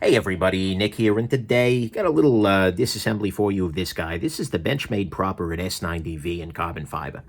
Hey everybody, Nick here, and today got a little disassembly for you of this guy. This is the Benchmade Proper at S90V in carbon fiber.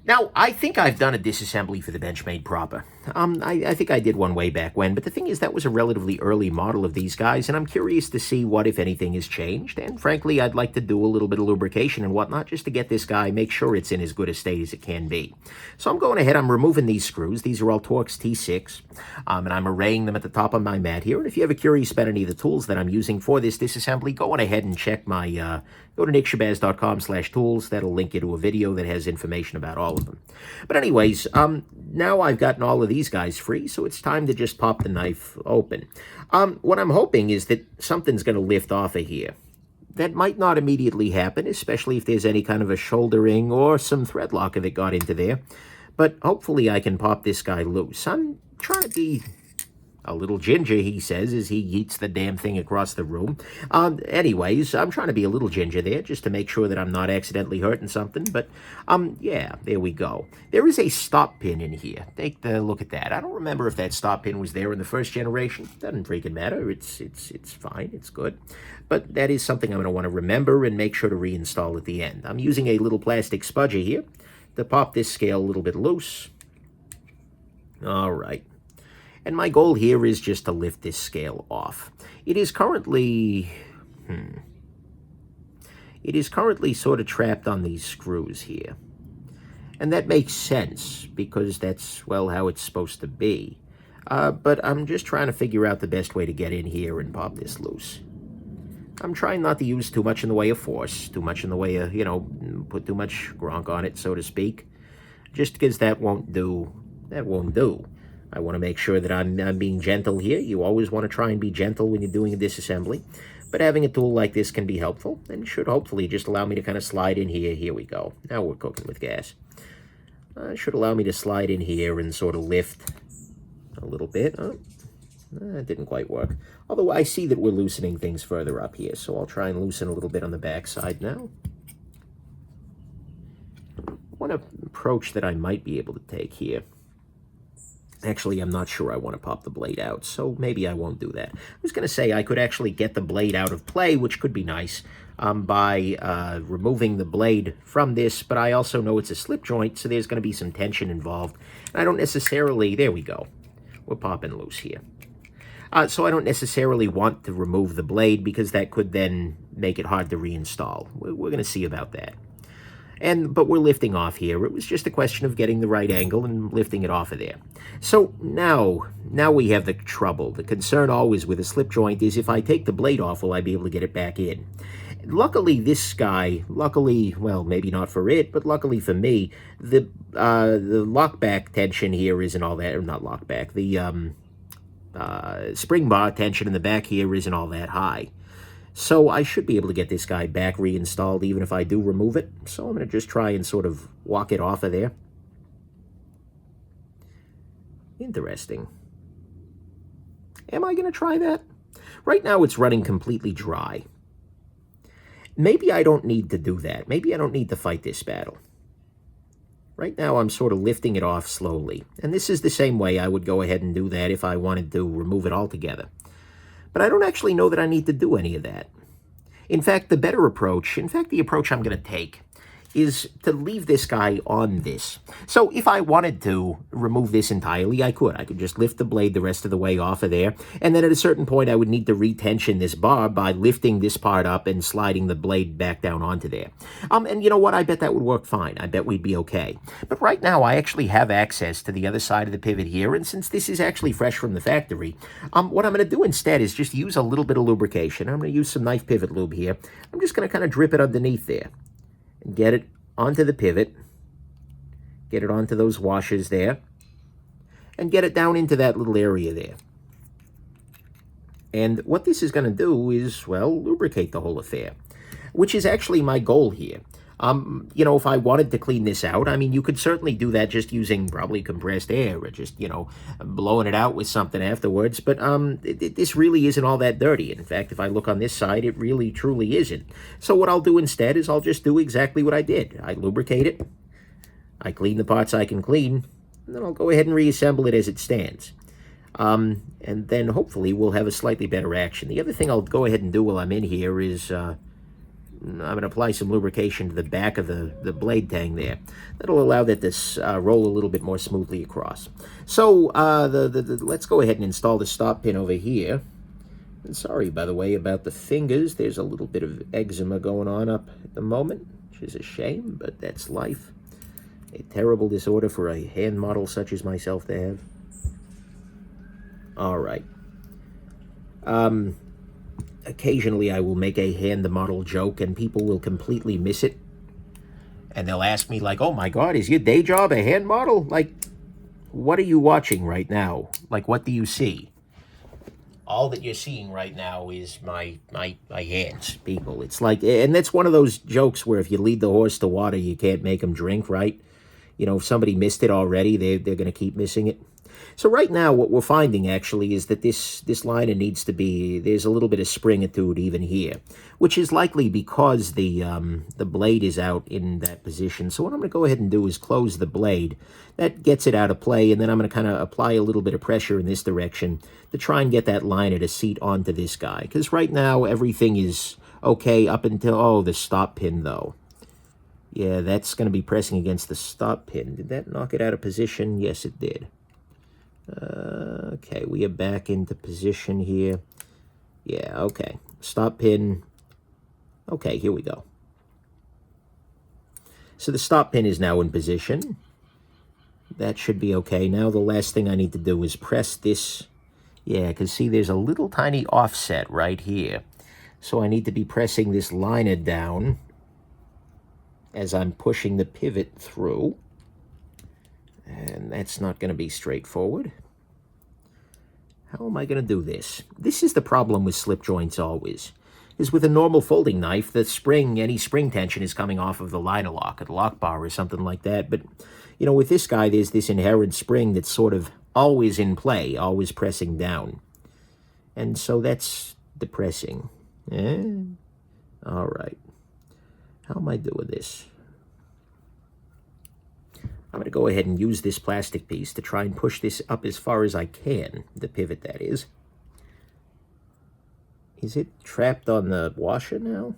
Now, I think I've done a disassembly for the Benchmade Proper. I think I did one way back when, but the thing is that was a relatively early model of these guys, and I'm curious to see what, if anything, has changed. And frankly, I'd like to do a little bit of lubrication and whatnot just to get this guy, make sure it's in as good a state as it can be. So I'm going ahead, I'm removing these screws. These are all Torx T6, and I'm arraying them at the top of my mat here. And if you're ever curious about any of the tools that I'm using for this disassembly, go on ahead and check my, go to nickshabazz.com/tools. That'll link you to a video that has information about all of them. But anyways, now I've gotten all of these guys free, so it's time to just pop the knife open. What I'm hoping is that something's going to lift off of here. That might not immediately happen, especially if there's any kind of a shouldering or some thread locker that got into there. But hopefully I can pop this guy loose. I'm trying to be a little ginger, he says, as he yeets the damn thing across the room. Anyways, I'm trying to be a little ginger there, just to make sure that I'm not accidentally hurting something. But, yeah, there we go. There is a stop pin in here. Take a look at that. I don't remember if that stop pin was there in the first generation. Doesn't freaking matter. It's fine. It's good. But that is something I'm going to want to remember and make sure to reinstall at the end. I'm using a little plastic spudger here to pop this scale a little bit loose. All right. And my goal here is just to lift this scale off. It is currently, sort of trapped on these screws here. And that makes sense, because that's, well, how it's supposed to be. But I'm just trying to figure out the best way to get in here and pop this loose. I'm trying not to use too much in the way of force, too much in the way of, put too much gronk on it, so to speak. Just because that won't do. That won't do. I want to make sure that I'm being gentle here. You always want to try and be gentle when you're doing a disassembly. But having a tool like this can be helpful, and should hopefully just allow me to kind of slide in here. Here we go. Now we're cooking with gas. Should allow me to slide in here and sort of lift a little bit. That didn't quite work. Although I see that we're loosening things further up here, so I'll try and loosen a little bit on the back side now. One approach that I might be able to take here. Actually, I'm not sure I want to pop the blade out, so maybe I won't do that. I was going to say I could actually get the blade out of play, which could be nice, by removing the blade from this, but I also know it's a slip joint, so there's going to be some tension involved. And I don't necessarily, there we go, we're popping loose here. So I don't necessarily want to remove the blade, because that could then make it hard to reinstall. We're going to see about that. But we're lifting off here. It was just a question of getting the right angle and lifting it off of there. So now we have the trouble. The concern always with a slip joint is if I take the blade off, will I be able to get it back in? Luckily, this guy, well, maybe not for it, but luckily for me, the lockback tension here isn't all that, or not lockback, the spring bar tension in the back here isn't all that high. So I should be able to get this guy back reinstalled even if I do remove it. So I'm going to just try and sort of walk it off of there. Interesting. Am I going to try that? Right now it's running completely dry. Maybe I don't need to do that. Maybe I don't need to fight this battle. Right now I'm sort of lifting it off slowly. And this is the same way I would go ahead and do that if I wanted to remove it altogether. But I don't actually know that I need to do any of that. In fact, the better approach, the approach I'm going to take, is to leave this guy on this. So if I wanted to remove this entirely, I could. I could just lift the blade the rest of the way off of there, and then at a certain point I would need to retension this bar by lifting this part up and sliding the blade back down onto there. And you know what? I bet that would work fine. I bet we'd be okay. But right now I actually have access to the other side of the pivot here, and since this is actually fresh from the factory, what I'm going to do instead is just use a little bit of lubrication. I'm going to use some knife pivot lube here. I'm just going to kind of drip it underneath there. Get it onto the pivot, get it onto those washers there, and get it down into that little area there. And what this is going to do is, well, lubricate the whole affair, which is actually my goal here. If I wanted to clean this out, I mean, you could certainly do that just using probably compressed air or just, blowing it out with something afterwards. But this really isn't all that dirty. In fact, if I look on this side, it really, truly isn't. So what I'll do instead is I'll just do exactly what I did. I lubricate it. I clean the parts I can clean. And then I'll go ahead and reassemble it as it stands. And then hopefully we'll have a slightly better action. The other thing I'll go ahead and do while I'm in here is I'm going to apply some lubrication to the back of the blade tang there. That'll allow that this roll a little bit more smoothly across. So let's go ahead and install the stop pin over here. And sorry, by the way, about the fingers. There's a little bit of eczema going on up at the moment, which is a shame, but that's life. A terrible disorder for a hand model such as myself to have. All right. Occasionally I will make a hand model joke and people will completely miss it. And they'll ask me like, oh my God, is your day job a hand model? Like, what are you watching right now? Like, what do you see? All that you're seeing right now is my hands, people. It's like, and that's one of those jokes where if you lead the horse to water, you can't make him drink, right? You know, if somebody missed it already, they're going to keep missing it. So right now, what we're finding actually is that this liner needs to be, there's a little bit of springitude even here, which is likely because the blade is out in that position. So what I'm going to go ahead and do is close the blade. That gets it out of play, and then I'm going to kind of apply a little bit of pressure in this direction to try and get that liner to seat onto this guy. Because right now, everything is okay up until, oh, the stop pin though. Yeah, that's going to be pressing against the stop pin. Did that knock it out of position? Yes, it did. Okay, we are back into position here. Yeah, okay. Stop pin. Okay, here we go. So the stop pin is now in position. That should be okay. Now the last thing I need to do is press this. Yeah, because see, there's a little tiny offset right here. So I need to be pressing this liner down as I'm pushing the pivot through. And that's not going to be straightforward. How am I going to do this? This is the problem with slip joints always. Is with a normal folding knife, the spring, any spring tension is coming off of the liner lock or the lock bar or something like that. But, you know, with this guy, there's this inherent spring that's sort of always in play, always pressing down. And so that's depressing. All right. How am I doing this? I'm going to go ahead and use this plastic piece to try and push this up as far as I can, the pivot that is. Is it trapped on the washer now?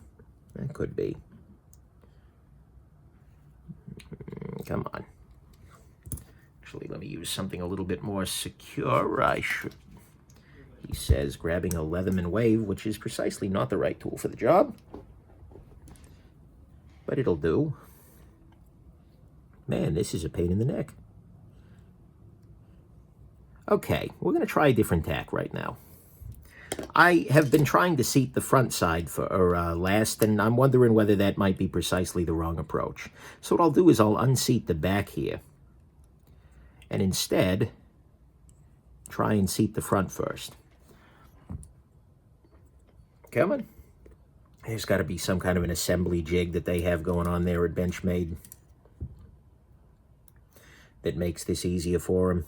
That could be. Come on. Actually, let me use something a little bit more secure. I should. He says grabbing a Leatherman Wave, which is precisely not the right tool for the job. But it'll do. Man, this is a pain in the neck. Okay, we're going to try a different tack right now. I have been trying to seat the front side for last, and I'm wondering whether that might be precisely the wrong approach. So what I'll do is I'll unseat the back here, and instead try and seat the front first. Come on. There's got to be some kind of an assembly jig that they have going on there at Benchmade that makes this easier for them.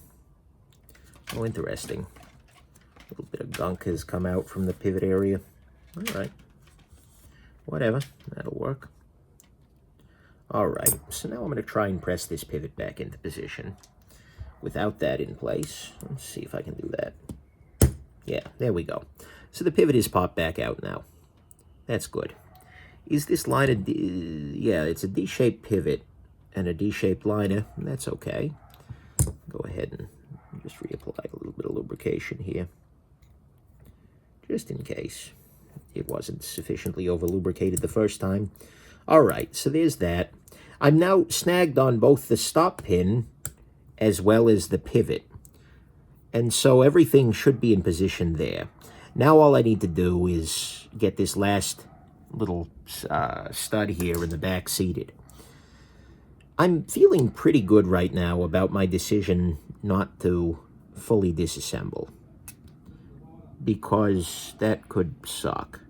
Oh, interesting. A little bit of gunk has come out from the pivot area. All right. Whatever. That'll work. All right. So now I'm going to try and press this pivot back into position without that in place. Let's see if I can do that. Yeah, there we go. So the pivot is popped back out now. That's good. Is this liner... yeah, it's a D-shaped pivot and a D-shaped liner. That's okay. Go ahead and just reapply a little bit of lubrication here, just in case it wasn't sufficiently over-lubricated the first time. All right, so there's that. I'm now snagged on both the stop pin as well as the pivot. And so everything should be in position there. Now all I need to do is get this last little stud here in the back seated. I'm feeling pretty good right now about my decision not to fully disassemble, because that could suck.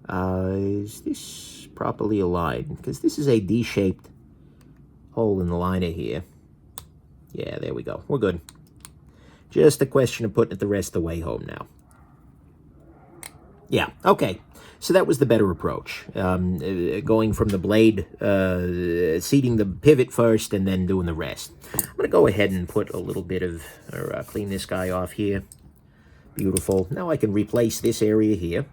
Is this properly aligned? Because this is a D-shaped hole in the liner here. Yeah, there we go. We're good. Just a question of putting it the rest of the way home now. Yeah, okay. So that was the better approach. Going from the blade, seating the pivot first, and then doing the rest. I'm going to go ahead and put a little bit of, or clean this guy off here. Beautiful. Now I can replace this area here.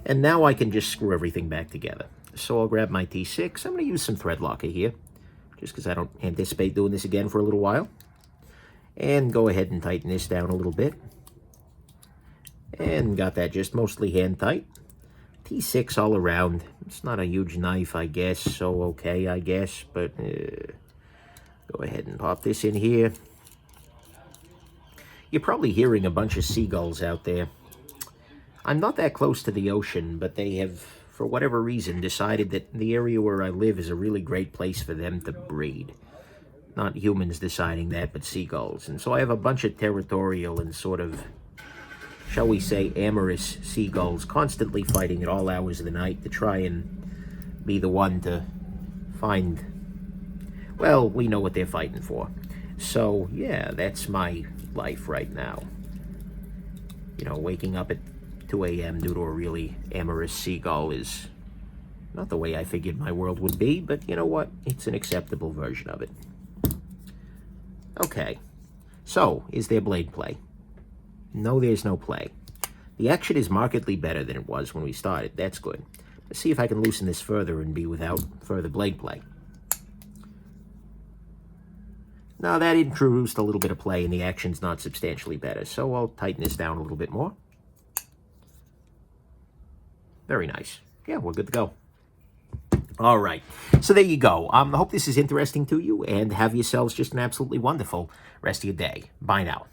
And now I can just screw everything back together. So I'll grab my T6. I'm going to use some thread locker here, just because I don't anticipate doing this again for a little while. And go ahead and tighten this down a little bit. And got that just mostly hand tight. T6 all around. It's not a huge knife, I guess, so okay, I guess. But go ahead and pop this in here. You're probably hearing a bunch of seagulls out there. I'm not that close to the ocean, but they have, for whatever reason, decided that the area where I live is a really great place for them to breed. Not humans deciding that, but seagulls. And so I have a bunch of territorial and sort of, shall we say, amorous seagulls constantly fighting at all hours of the night to try and be the one to find, well, we know what they're fighting for. So, yeah, that's my life right now. You know, waking up at 2 a.m. due to a really amorous seagull is not the way I figured my world would be, but you know what? It's an acceptable version of it. Okay, so is there blade play? No, there's no play. The action is markedly better than it was when we started. That's good. Let's see if I can loosen this further and be without further blade play. Now that introduced a little bit of play and the action's not substantially better, so I'll tighten this down a little bit more. Very nice. Yeah, we're good to go. All right. So there you go. I hope this is interesting to you, and have yourselves just an absolutely wonderful rest of your day. Bye now.